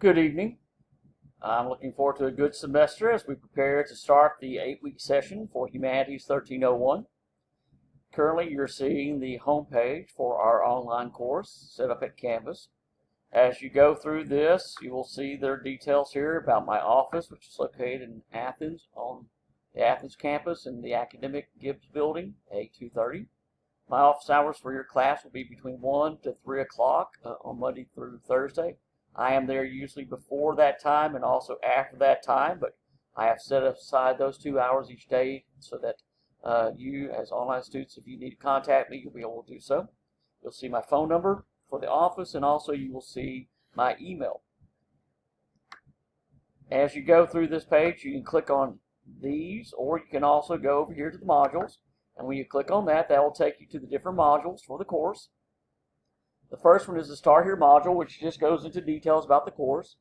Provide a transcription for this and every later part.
Good evening. I'm looking forward to a good semester as we prepare to start the 8-week session for Humanities 1301. Currently, you're seeing the homepage for our online course set up at Canvas. As you go through this, you will see there are details here about my office, which is located in Athens on the Athens campus in the Academic Gibbs Building, A230. My office hours for your class will be between 1 to 3 o'clock on Monday through Thursday. I am there usually before that time and also after that time, but I have set aside those 2 hours each day so that you, as online students, if you need to contact me, you'll be able to do so. You'll see my phone number for the office, and also you will see my email. As you go through this page, you can click on these, or you can also go over here to the modules, and when you click on that, that will take you to the different modules for the course. The first one is the Start Here module, which just goes into details about the course.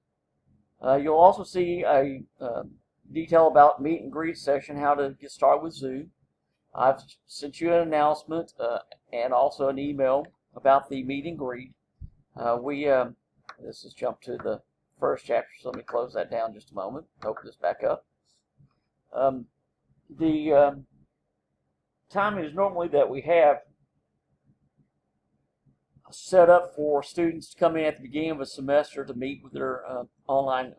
You'll also see a detail about meet and greet session, how to get started with Zoom. I've sent you an announcement and also an email about the meet and greet. This has jumped to the first chapter, so let me close that down just a moment. Open this back up. The timing is normally that we have set up for students to come in at the beginning of a semester to meet with their online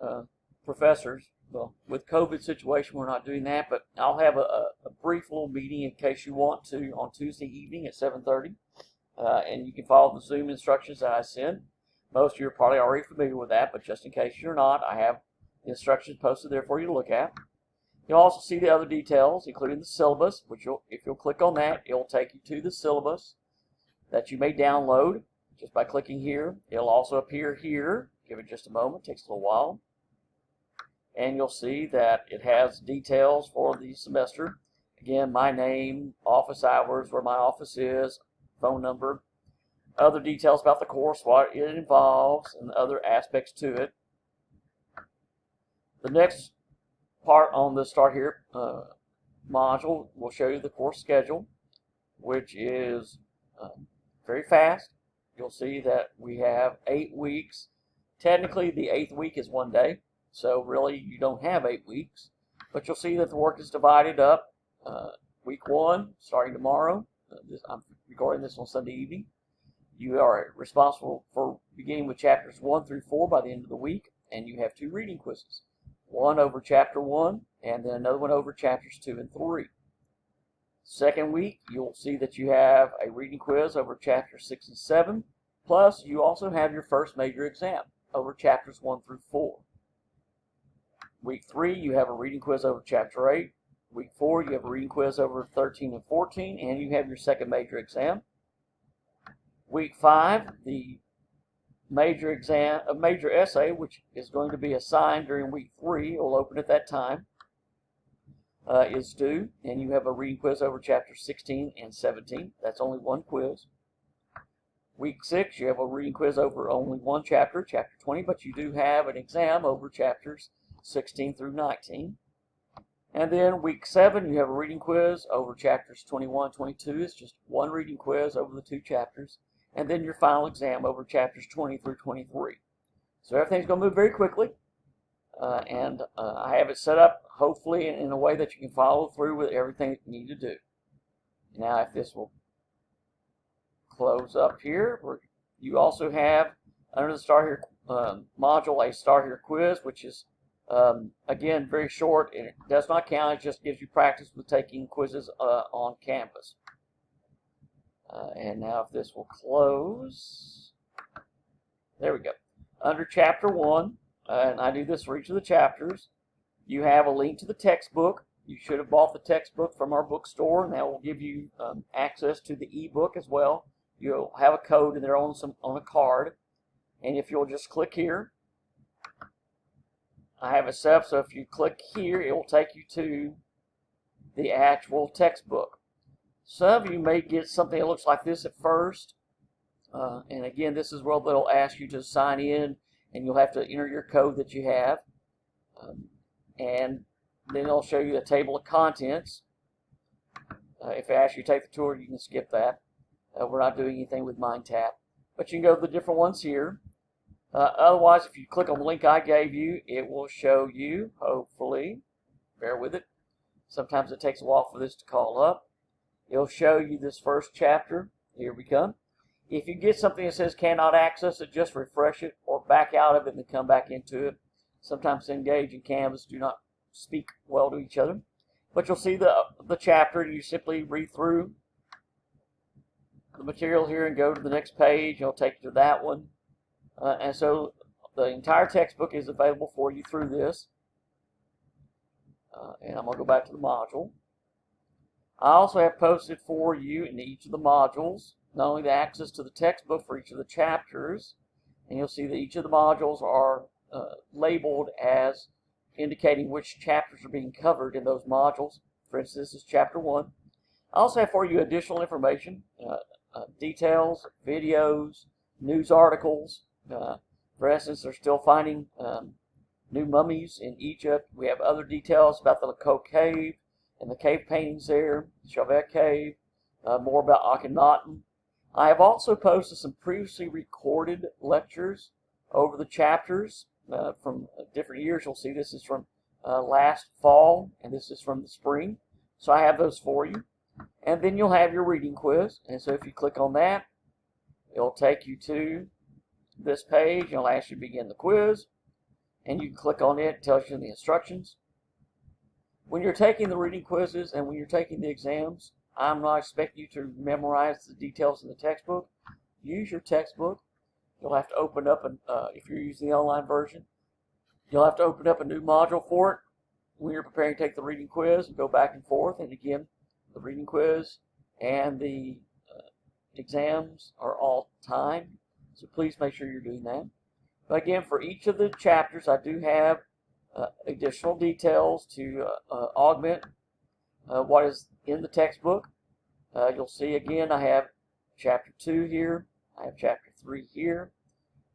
professors. Well, with COVID situation, we're not doing that, but I'll have a brief little meeting in case you want to on Tuesday evening at 7:30, and you can follow the Zoom instructions that I send. Most of you are probably already familiar with that, but just in case you're not, I have the instructions posted there for you to look at. You'll also see the other details, including the syllabus, which if you'll click on that, it'll take you to the syllabus that you may download just by clicking here. It'll also appear here. Give it just a moment. It takes a little while. And you'll see that it has details for the semester. Again, my name, office hours, where my office is, phone number, other details about the course, what it involves, and other aspects to it. The next part on the Start Here module will show you the course schedule, which is very fast. You'll see that we have 8 weeks. Technically, the 8th week is 1 day, so really you don't have 8 weeks. But you'll see that the work is divided up. Week 1, starting tomorrow. I'm recording this on Sunday evening. You are responsible for beginning with chapters 1 through 4 by the end of the week, and you have 2 reading quizzes. One over chapter 1, and then another one over chapters 2 and 3. Second week, you'll see that you have a reading quiz over chapters 6 and 7, plus you also have your first major exam over chapters 1 through 4. Week 3, you have a reading quiz over chapter 8. Week 4, you have a reading quiz over 13 and 14, and you have your second major exam. Week 5, the major exam, a major essay, which is going to be assigned during week 3, will open at that time, is due, and you have a reading quiz over chapters 16 and 17. That's only one quiz. Week 6, you have a reading quiz over only one chapter, chapter 20, but you do have an exam over chapters 16 through 19. And then week 7, you have a reading quiz over chapters 21 and 22. It's just one reading quiz over the 2 chapters. And then your final exam over chapters 20 through 23. So everything's going to move very quickly. I have it set up, hopefully, in a way that you can follow through with everything that you need to do. Now, if this will close up here, you also have, under the Start Here module, a Start Here quiz, which is, again, very short. And it does not count. It just gives you practice with taking quizzes on Canvas. And now if this will close, there we go. Under Chapter 1, and I do this for each of the chapters, you have a link to the textbook. You should have bought the textbook from our bookstore, and that will give you access to the ebook as well. You'll have a code in there on a card, and if you'll just click here, I have it set up so if you click here, it will take you to the actual textbook. Some of you may get something that looks like this at first, and again, this is where they'll ask you to sign in, and you'll have to enter your code that you have, and then they'll show you a table of contents. If they ask you to take the tour, you can skip that. We're not doing anything with MindTap, but you can go to the different ones here. Otherwise, if you click on the link I gave you, it will show you, hopefully, bear with it. Sometimes it takes a while for this to call up. It'll show you this first chapter. Here we come. If you get something that says cannot access it, just refresh it or back out of it and then come back into it. Sometimes Engage and Canvas do not speak well to each other. But you'll see the chapter, and you simply read through the material here and go to the next page. It'll take you to that one. And so the entire textbook is available for you through this. And I'm going to go back to the module. I also have posted for you in each of the modules not only the access to the textbook for each of the chapters, and you'll see that each of the modules are labeled as indicating which chapters are being covered in those modules. For instance, this is chapter 1. I also have for you additional information, details, videos, news articles. For instance, they're still finding new mummies in Egypt. We have other details about the Laco Cave and the cave paintings there, Chauvet Cave, more about Akhenaten. I have also posted some previously recorded lectures over the chapters from different years. You'll see this is from last fall, and this is from the spring. So I have those for you. And then you'll have your reading quiz. And so if you click on that, it'll take you to this page. It'll ask you to begin the quiz. And you can click on it. It tells you the instructions. When you're taking the reading quizzes and when you're taking the exams, I'm not expecting you to memorize the details in the textbook. Use your textbook. You'll have to open up, if you're using the online version, you'll have to open up a new module for it when you're preparing to take the reading quiz and go back and forth. And again, the reading quiz and the exams are all timed, so please make sure you're doing that. But again, for each of the chapters, I do have additional details to augment what is in the textbook. You'll see again, I have chapter 2 here. I have chapter 3 here.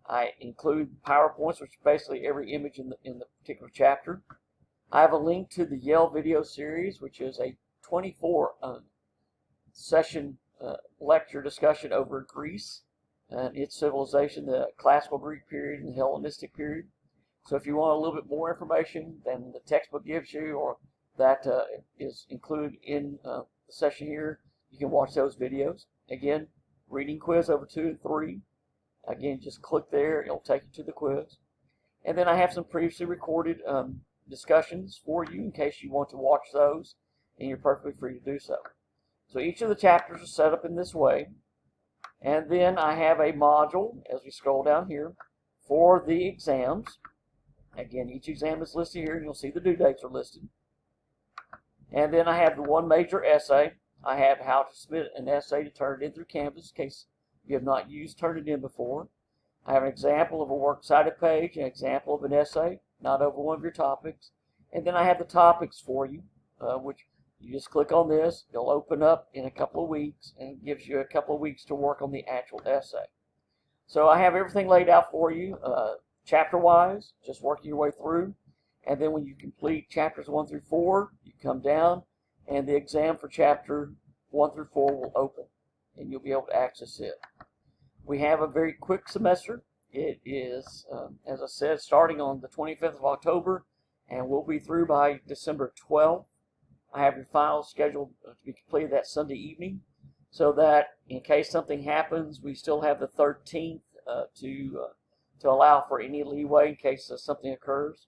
I include PowerPoints, which is basically every image in the particular chapter. I have a link to the Yale video series, which is a 24 session lecture discussion over Greece and its civilization, the classical Greek period and the Hellenistic period. So if you want a little bit more information than the textbook gives you, or that is included in the session here, you can watch those videos. Again, reading quiz over 2 and 3. Again, just click there. It'll take you to the quiz. And then I have some previously recorded discussions for you in case you want to watch those, and you're perfectly free to do so. So each of the chapters are set up in this way. And then I have a module, as we scroll down here, for the exams. Again, each exam is listed here, and you'll see the due dates are listed. And then I have the one major essay. I have how to submit an essay to turn it in through Canvas in case you have not used Turn It In before. I have an example of a works cited page, an example of an essay, not over one of your topics. And then I have the topics for you, which you just click on this. It'll open up in a couple of weeks, and it gives you a couple of weeks to work on the actual essay. So I have everything laid out for you, chapter-wise, just working your way through. And then when you complete chapters 1 through 4, you come down, and the exam for chapter 1 through 4 will open, and you'll be able to access it. We have a very quick semester. It is, as I said, starting on the 25th of October, and we'll be through by December 12th. I have your finals scheduled to be completed that Sunday evening, so that in case something happens, we still have the 13th to allow for any leeway in case something occurs.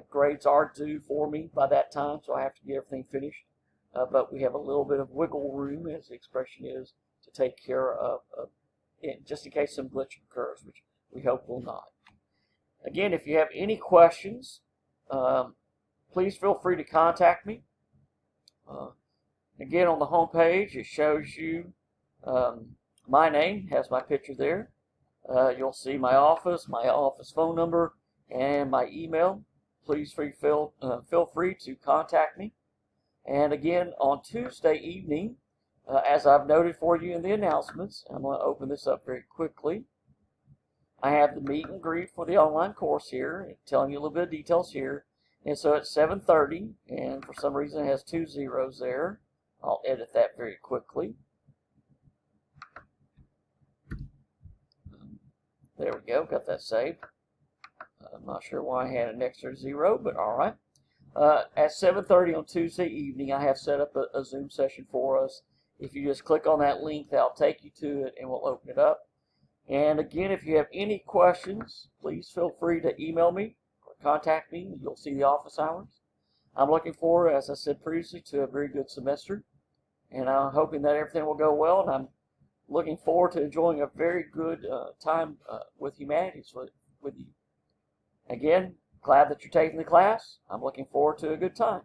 Grades are due for me by that time, so I have to get everything finished. But we have a little bit of wiggle room, as the expression is, to take care of just in case some glitch occurs, which we hope will not. Again, if you have any questions, please feel free to contact me. Again, on the home page, it shows you my name, has my picture there. You'll see my office phone number, and my email. Please feel free to contact me. And again, on Tuesday evening, as I've noted for you in the announcements, I'm going to open this up very quickly. I have the meet and greet for the online course here, telling you a little bit of details here. And so it's 7:30, and for some reason it has 2 zeros there. I'll edit that very quickly. There we go, got that saved. I'm not sure why I had an extra 0, but all right. At 7:30 on Tuesday evening, I have set up a Zoom session for us. If you just click on that link, that'll take you to it, and we'll open it up. And again, if you have any questions, please feel free to email me or contact me. You'll see the office hours. I'm looking forward, as I said previously, to a very good semester, and I'm hoping that everything will go well, and I'm looking forward to enjoying a very good time with Humanities with you. Again, glad that you're taking the class. I'm looking forward to a good time.